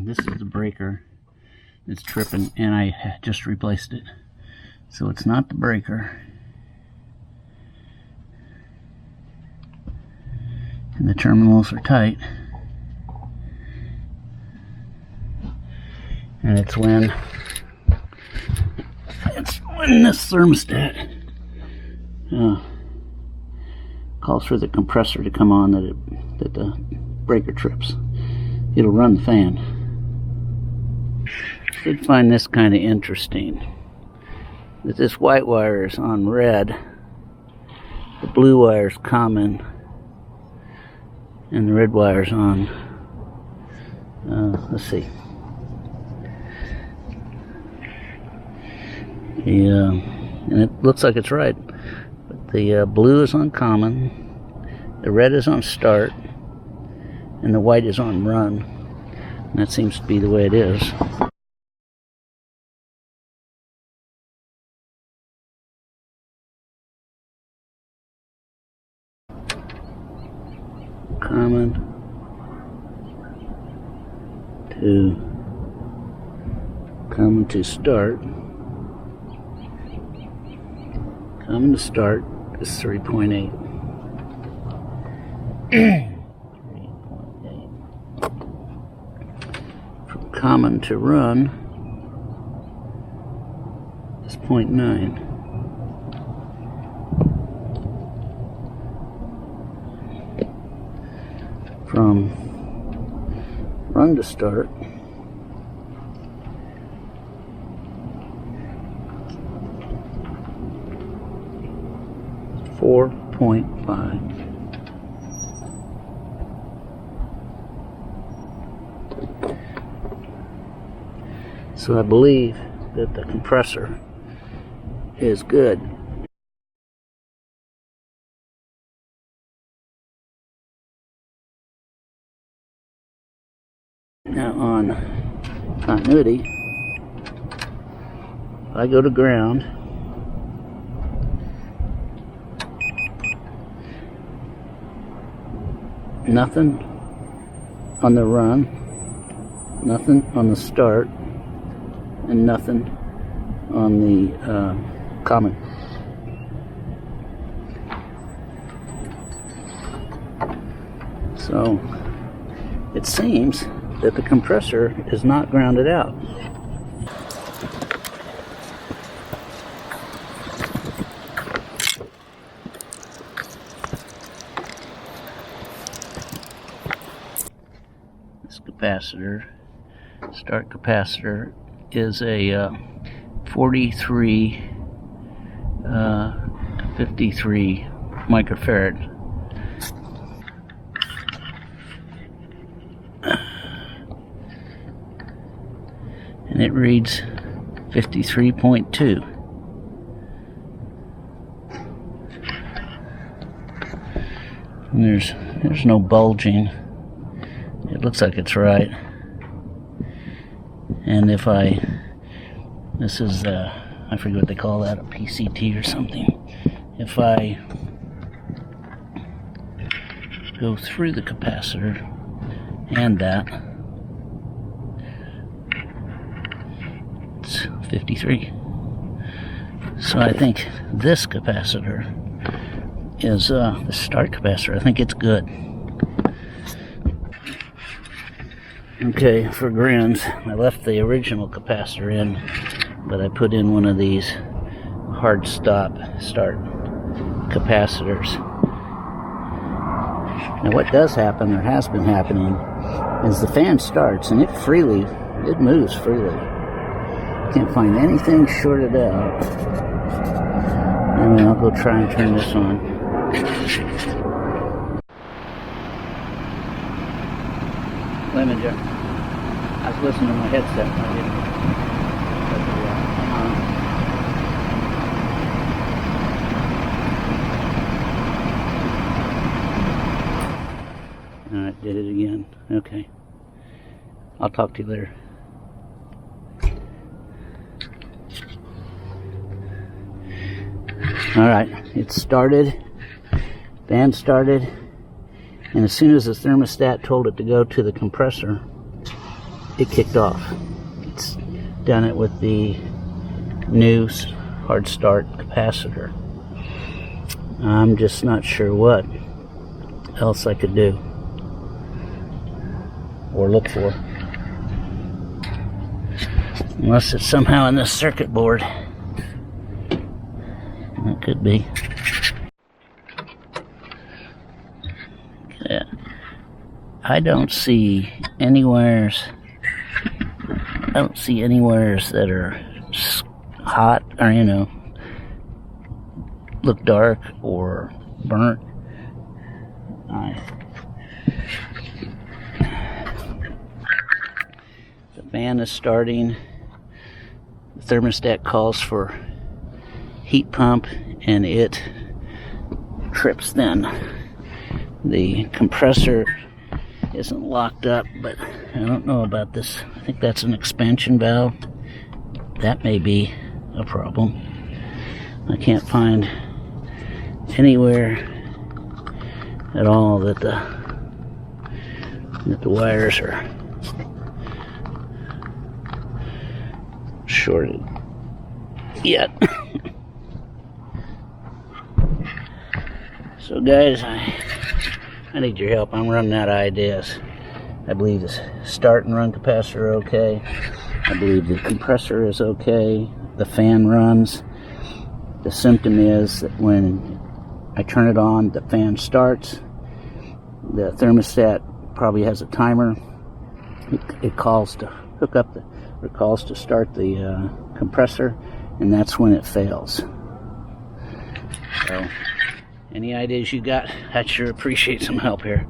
this is the breaker that's tripping, and I just replaced it. So it's not the breaker. And the terminals are tight. And it's when this thermostat calls for the compressor to come on that the breaker trips. It'll run the fan. Should find this kind of interesting. That this white wire is on red, the blue wire is common, and the red wire is on, let's see. And it looks like it's right. But the blue is on common, the red is on start, and the white is on run. And that seems to be the way it is. Common to start. Common to start is 3.8. 3.8. From common to run is 0.9. From run to start is 4.5. So I believe that the compressor is good. Now on continuity, if I go to ground, nothing on the run, nothing on the start, and nothing on the common. So it seems that the compressor is not grounded out. This capacitor, start capacitor, is a 43 53 microfarad. And it reads 53.2. And there's no bulging. It looks like it's right. And if this is I forget what they call that, a PCT or something. If I go through the capacitor and that, 53. So I think this capacitor is the start capacitor. I think it's good. Okay, for grins, I left the original capacitor in, but I put in one of these hard start capacitors. Now what does happen, or has been happening, is the fan starts and it moves freely. Can't find anything shorted out. Anyway, I'll go try and turn this on. Lemon jar. I was listening to my headset and I didn't. Alright, did it again. Okay. I'll talk to you later. Alright, it started, fan started, and as soon as the thermostat told it to go to the compressor, it kicked off. It's done it with the new hard start capacitor. I'm just not sure what else I could do or look for, unless it's somehow in this circuit board. It could be. Yeah. I don't see anywheres that are hot or, you know, look dark or burnt. The fan is starting. The thermostat calls for heat pump, and it trips then. The compressor isn't locked up, but I don't know about this. I think that's an expansion valve. That may be a problem. I can't find anywhere at all that the wires are shorted yet. So guys, I need your help. I'm running out of ideas. I believe the start and run capacitor are okay. I believe the compressor is okay. The fan runs. The symptom is that when I turn it on, the fan starts. The thermostat probably has a timer. It calls to hook up it calls to start the compressor, and that's when it fails. So, any ideas you got? I'd sure appreciate some help here.